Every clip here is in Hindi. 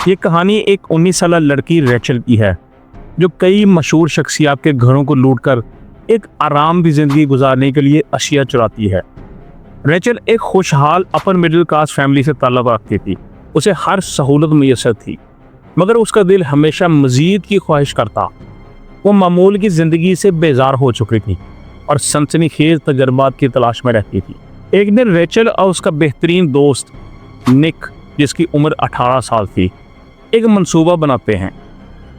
ये कहानी एक 19 साल लड़की रेचल की है जो कई मशहूर शख्सियत के घरों को लूटकर एक आराम की जिंदगी गुजारने के लिए अशिया चुराती है। रेचल एक खुशहाल अपर मिडिल क्लास फैमिली से ताल्लुक़ रखती थी। उसे हर सहूलत मुयस्सर थी, मगर उसका दिल हमेशा मजीद की ख्वाहिश करता। वो मामूल की ज़िंदगी से बेजार हो चुकी थी और सनसनीखेज तजर्बात की तलाश में रहती थी। एक दिन रेचल और उसका बेहतरीन दोस्त निक, जिसकी उम्र 18 साल थी, एक मंसूबा बनाते हैं।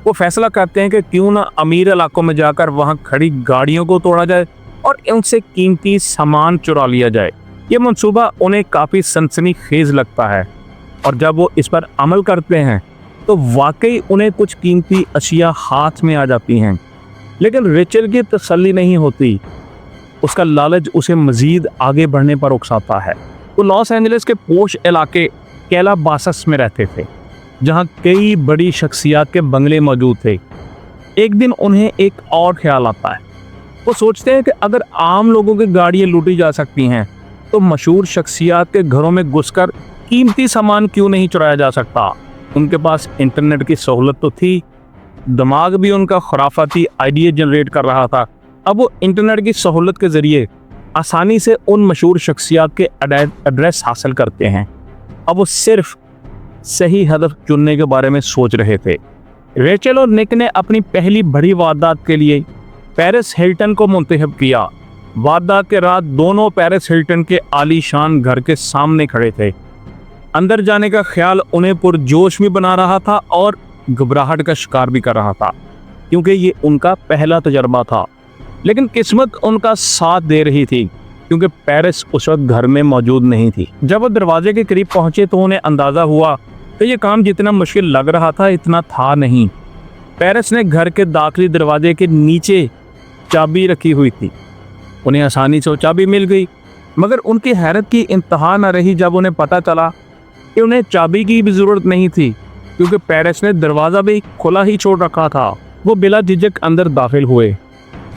वो फैसला करते हैं कि क्यों ना अमीर इलाकों में जाकर वहाँ खड़ी गाड़ियों को तोड़ा जाए और उनसे कीमती सामान चुरा लिया जाए। ये मंसूबा उन्हें काफ़ी सनसनीखेज लगता है और जब वो इस पर अमल करते हैं तो वाकई उन्हें कुछ कीमती अशिया हाथ में आ जाती हैं। लेकिन रेचल की तसल्ली नहीं होती। उसका लालच उसे मजीद आगे बढ़ने पर उकसाता है। वो लॉस एंजलिस के पोश इलाके कैलाबासस में रहते थे, जहाँ कई बड़ी शख्सियत के बंगले मौजूद थे। एक दिन उन्हें एक और ख्याल आता है। वो सोचते हैं कि अगर आम लोगों की गाड़ियाँ लूटी जा सकती हैं तो मशहूर शख्सियत के घरों में घुसकर कीमती सामान क्यों नहीं चुराया जा सकता। उनके पास इंटरनेट की सहूलत तो थी, दिमाग भी उनका खुराफाती आइडिया जनरेट कर रहा था। अब वो इंटरनेट की सहूलत के ज़रिए आसानी से उन मशहूर शख्सियत के एड्रेस हासिल करते हैं। अब वो सिर्फ सही हदफ चुनने के बारे में सोच रहे थे। रेचल और निक ने अपनी पहली बड़ी वारदात के लिए पेरिस हिल्टन को मुंतखब किया। वारदात के रात दोनों पेरिस हिल्टन के आलीशान घर के सामने खड़े थे। अंदर जाने का ख्याल उन्हें पुरजोश भी बना रहा था और घबराहट का शिकार भी कर रहा था, क्योंकि ये उनका पहला तजर्बा था। लेकिन किस्मत उनका साथ दे रही थी, क्योंकि पेरिस उस वक्त घर में मौजूद नहीं थी। जब वो दरवाजे के करीब पहुंचे तो उन्हें अंदाज़ा हुआ कि ये काम जितना मुश्किल लग रहा था इतना था नहीं। पेरिस ने घर के दाखिली दरवाजे के नीचे चाबी रखी हुई थी। उन्हें आसानी से वो चाबी मिल गई, मगर उनकी हैरत की इंतहा न रही जब उन्हें पता चला कि उन्हें चाबी की भी ज़रूरत नहीं थी, क्योंकि पेरिस ने दरवाज़ा भी खुला ही छोड़ रखा था। वो बिला झिझक अंदर दाखिल हुए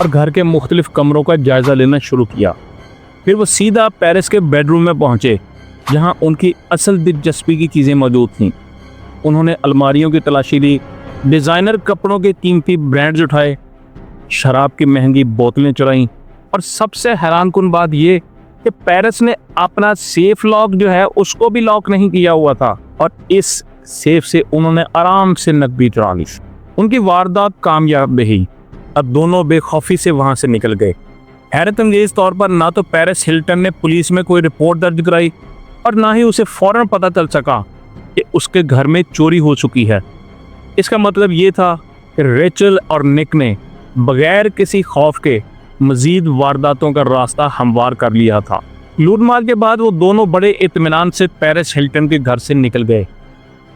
और घर के मुख्तलिफ कमरों का जायज़ा लेना शुरू किया। फिर वो सीधा पेरिस के बेडरूम में पहुँचे, जहाँ उनकी असल दिलचस्पी की चीज़ें मौजूद थीं। उन्होंने अलमारियों की तलाशी ली, डिज़ाइनर कपड़ों के कीमती ब्रांड्स उठाए, शराब की महंगी बोतलें चुराईं और सबसे हैरानकुन बात ये कि पेरिस ने अपना सेफ लॉक जो है उसको भी लॉक नहीं किया हुआ था और इस सेफ से उन्होंने आराम से नकदी चुरा ली। उनकी वारदात कामयाब रही। अब दोनों बेखौफी से वहाँ से निकल गए। हैरत अंगेज तौर पर ना तो पेरिस हिल्टन ने पुलिस में कोई रिपोर्ट दर्ज कराई और ना ही उसे फौरन पता चल सका कि उसके घर में चोरी हो चुकी है। इसका मतलब ये था कि रेचल और निक ने बगैर किसी खौफ के मजीद वारदातों का रास्ता हमवार कर लिया था। लूटमार के बाद वो दोनों बड़े इत्मीनान से पेरिस हिल्टन के घर से निकल गए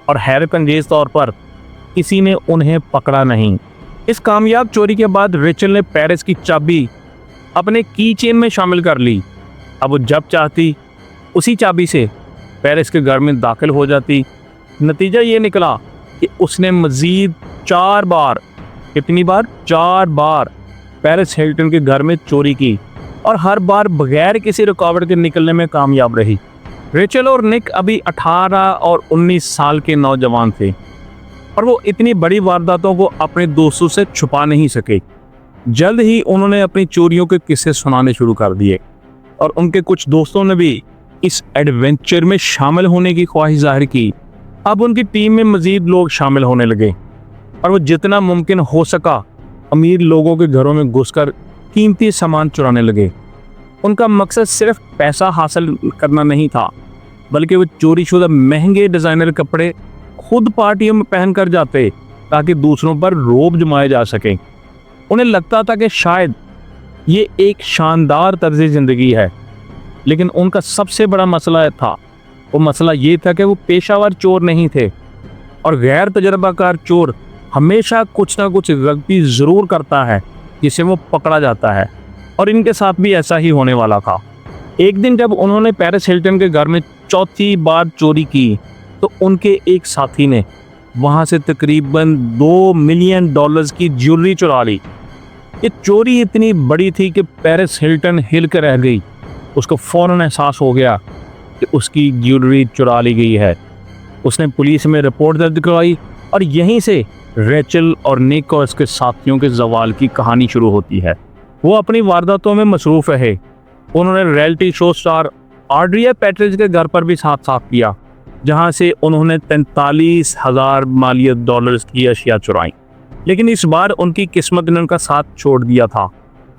और हैरत अंगेज तौर पर किसी ने उन्हें पकड़ा नहीं। इस कामयाब चोरी के बाद रेचल ने पेरिस की चाबी अपने की चेन में शामिल कर ली। अब वो जब चाहती उसी चाबी से पेरिस के घर में दाखिल हो जाती। नतीजा ये निकला कि उसने मजीद 4 बार, कितनी बार? 4 बार पेरिस हिल्टन के घर में चोरी की और हर बार बगैर किसी रुकावट के निकलने में कामयाब रही। रेचल और निक अभी 18 और 19 साल के नौजवान थे और वो इतनी बड़ी वारदातों को अपने दोस्तों से छुपा नहीं सके। जल्द ही उन्होंने अपनी चोरियों के किस्से सुनाने शुरू कर दिए और उनके कुछ दोस्तों ने भी इस एडवेंचर में शामिल होने की ख्वाहिश जाहिर की। अब उनकी टीम में मजीद लोग शामिल होने लगे और वो जितना मुमकिन हो सका अमीर लोगों के घरों में घुसकर कीमती सामान चुराने लगे। उनका मकसद सिर्फ पैसा हासिल करना नहीं था, बल्कि वो चोरीशुदा महंगे डिज़ाइनर कपड़े खुद पार्टियों में पहन कर जाते ताकि दूसरों पर रौब जमाए जा सकें। उन्हें लगता था कि शायद ये एक शानदार तर्ज ज़िंदगी है, लेकिन उनका सबसे बड़ा मसला था, वो मसला ये था कि वो पेशावर चोर नहीं थे और गैर तजर्बाकार चोर हमेशा कुछ ना कुछ गलती ज़रूर करता है जिसे वो पकड़ा जाता है, और इनके साथ भी ऐसा ही होने वाला था। एक दिन जब उन्होंने पेरिस हिल्टन के घर में चौथी बार चोरी की तो उनके एक साथी ने वहाँ से तकरीबन $2 मिलियन की ज्वेलरी चुरा ली। ये चोरी इतनी बड़ी थी कि पेरिस हिल्टन हिल कर रह गई। उसको फ़ौरन एहसास हो गया कि उसकी ज्वेलरी चुरा ली गई है। उसने पुलिस में रिपोर्ट दर्ज करवाई और यहीं से रेचल और निक और उसके साथियों के जवाल की कहानी शुरू होती है। वो अपनी वारदातों में मसरूफ रहे। उन्होंने रियलिटी शो स्टार ऑड्रिया पैट्रिज के घर पर भी साथ साथ किया, जहां से उन्होंने 43,000 मालियत डॉलर्स की अशिया चुराई। लेकिन इस बार उनकी किस्मत ने उनका साथ छोड़ दिया था,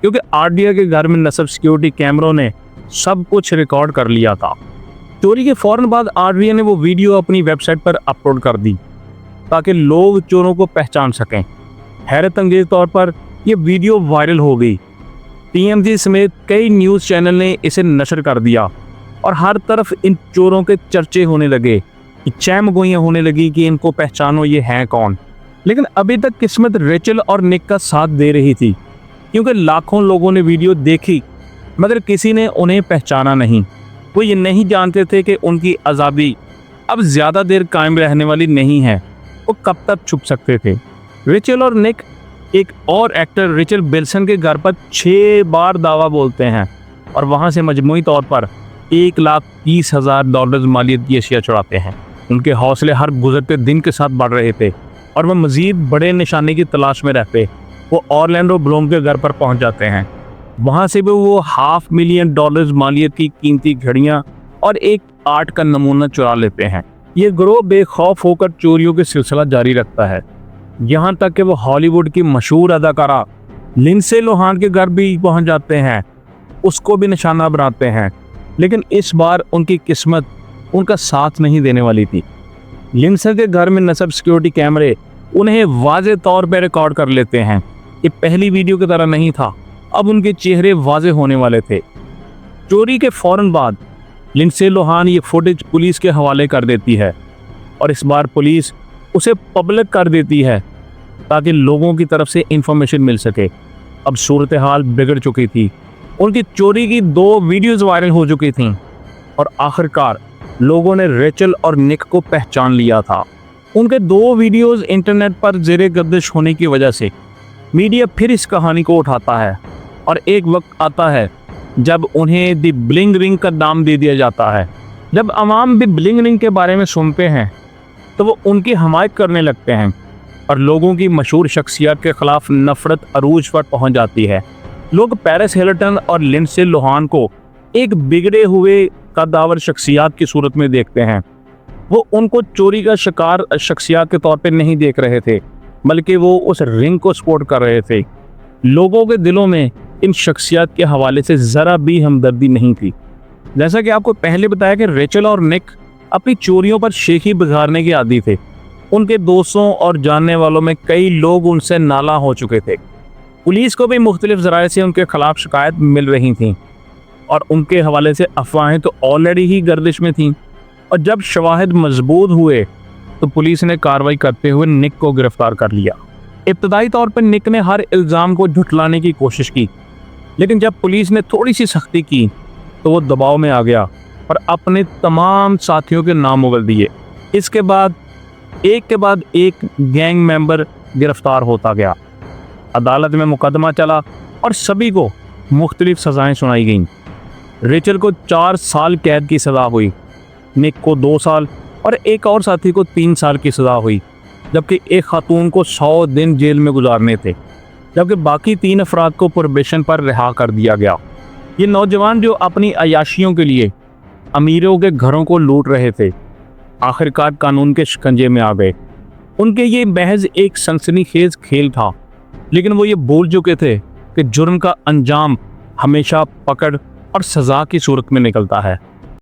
क्योंकि ऑड्रिया के घर में नस्ब सिक्योरिटी कैमरों ने सब कुछ रिकॉर्ड कर लिया था। चोरी के फौरन बाद ऑड्रिया ने वो वीडियो अपनी वेबसाइट पर अपलोड कर दी ताकि लोग चोरों को पहचान सकें। हैरत अंगेज तौर पर यह वीडियो वायरल हो गई। TMZ समेत कई न्यूज़ चैनल ने इसे नशर कर दिया और हर तरफ इन चोरों के चर्चे होने लगे, चैमगोइयाँ होने लगी कि इनको पहचानो, ये हैं कौन। लेकिन अभी तक किस्मत रेचल और निक का साथ दे रही थी, क्योंकि लाखों लोगों ने वीडियो देखी मगर किसी ने उन्हें पहचाना नहीं। वो ये नहीं जानते थे कि उनकी आज़ादी अब ज़्यादा देर कायम रहने वाली नहीं है, वो कब तक छुप सकते थे। रेचल और निक एक और एक्टर रिचर्ड बिल्सन के घर पर 6 बार दावा बोलते हैं और वहाँ से मजमूई तौर पर $1,30,000 मालियत की अशिया चुराते हैं। उनके हौसले हर गुजरते दिन के साथ बढ़ रहे थे और वह मज़ीद बड़े निशाने की तलाश में रहते। वो ऑरलैंडो ब्लूम के घर पर पहुंच जाते हैं। वहां से भी वो $500,000 मालियत की कीमती घड़ियां और एक आर्ट का नमूना चुरा लेते हैं। ये गिरोह बेखौफ होकर चोरियों का सिलसिला जारी रखता है, यहाँ तक कि वो हॉलीवुड की मशहूर अदाकारा लिंडसे लोहान के घर भी पहुंच जाते हैं, उसको भी निशाना बनाते हैं। लेकिन इस बार उनकी किस्मत उनका साथ नहीं देने वाली थी। लिंडसे के घर में नस्ब सिक्योरिटी कैमरे उन्हें वाज़े तौर पर रिकॉर्ड कर लेते हैं। ये पहली वीडियो की तरह नहीं था, अब उनके चेहरे वाज़े होने वाले थे। चोरी के फौरन बाद लिंडसे लोहान ये फुटेज पुलिस के हवाले कर देती है और इस बार पुलिस उसे पब्लिक कर देती है ताकि लोगों की तरफ से इंफॉर्मेशन मिल सके। अब सूरत हाल बिगड़ चुकी थी। उनकी चोरी की 2 वीडियोस वायरल हो चुकी थीं और आखिरकार लोगों ने रेचल और निक को पहचान लिया था। उनके 2 वीडियोस इंटरनेट पर ज़ेरे गर्दिश होने की वजह से मीडिया फिर इस कहानी को उठाता है और एक वक्त आता है जब उन्हें द ब्लिंग रिंग का नाम दे दिया जाता है। जब अवाम द ब्लिंग रिंग के बारे में सुनते हैं तो वो उनकी हमायत करने लगते हैं और लोगों की मशहूर शख्सियत के खिलाफ नफरत अरूज पर पहुंच जाती है। लोग पेरिस हिल्टन और लिंडसे लोहान को एक बिगड़े हुए कद्दावर शख्सियत की सूरत में देखते हैं। वो उनको चोरी का शिकार शख्सियत के तौर पे नहीं देख रहे थे, बल्कि वो उस रिंग को सपोर्ट कर रहे थे। लोगों के दिलों में इन शख्सियत के हवाले से ज़रा भी हमदर्दी नहीं थी। जैसा कि आपको पहले बताया कि रेचल और निक अपनी चोरियों पर शेखी बिगाड़ने के आदी थे। उनके दोस्तों और जानने वालों में कई लोग उनसे नाला हो चुके थे। पुलिस को भी मुख्तलिफ ज़राए से उनके खिलाफ शिकायत मिल रही थी और उनके हवाले से अफवाहें तो ऑलरेडी ही गर्दिश में थीं। और जब शवाहिद मजबूत हुए तो पुलिस ने कार्रवाई करते हुए निक को गिरफ्तार कर लिया। इब्तदाई तौर पर निक ने हर इल्ज़ाम को झुठलाने की कोशिश की, लेकिन जब पुलिस ने थोड़ी सी सख्ती की तो वो दबाव में आ गया और अपने तमाम साथियों के नाम उगल दिए। इसके बाद एक गैंग मेंबर गिरफ्तार होता गया। अदालत में मुकदमा चला और सभी को मुख्तलिफ सज़ाएं सुनाई गईं। रेचल को 4 साल कैद की सज़ा हुई, निक को 2 साल और एक और साथी को 3 साल की सज़ा हुई, जबकि एक खातून को 100 दिन जेल में गुजारने थे, जबकि बाकी 3 अफराद को प्रोबेशन पर रिहा कर दिया गया। ये नौजवान जो अपनी अयाशियों के लिए अमीरों के घरों को लूट रहे थे, आखिरकार कानून के शिकंजे में आ गए। उनके ये महज एक सनसनीखेज खेल था, लेकिन वो ये भूल चुके थे कि जुर्म का अंजाम हमेशा पकड़ और सज़ा की सूरत में निकलता है।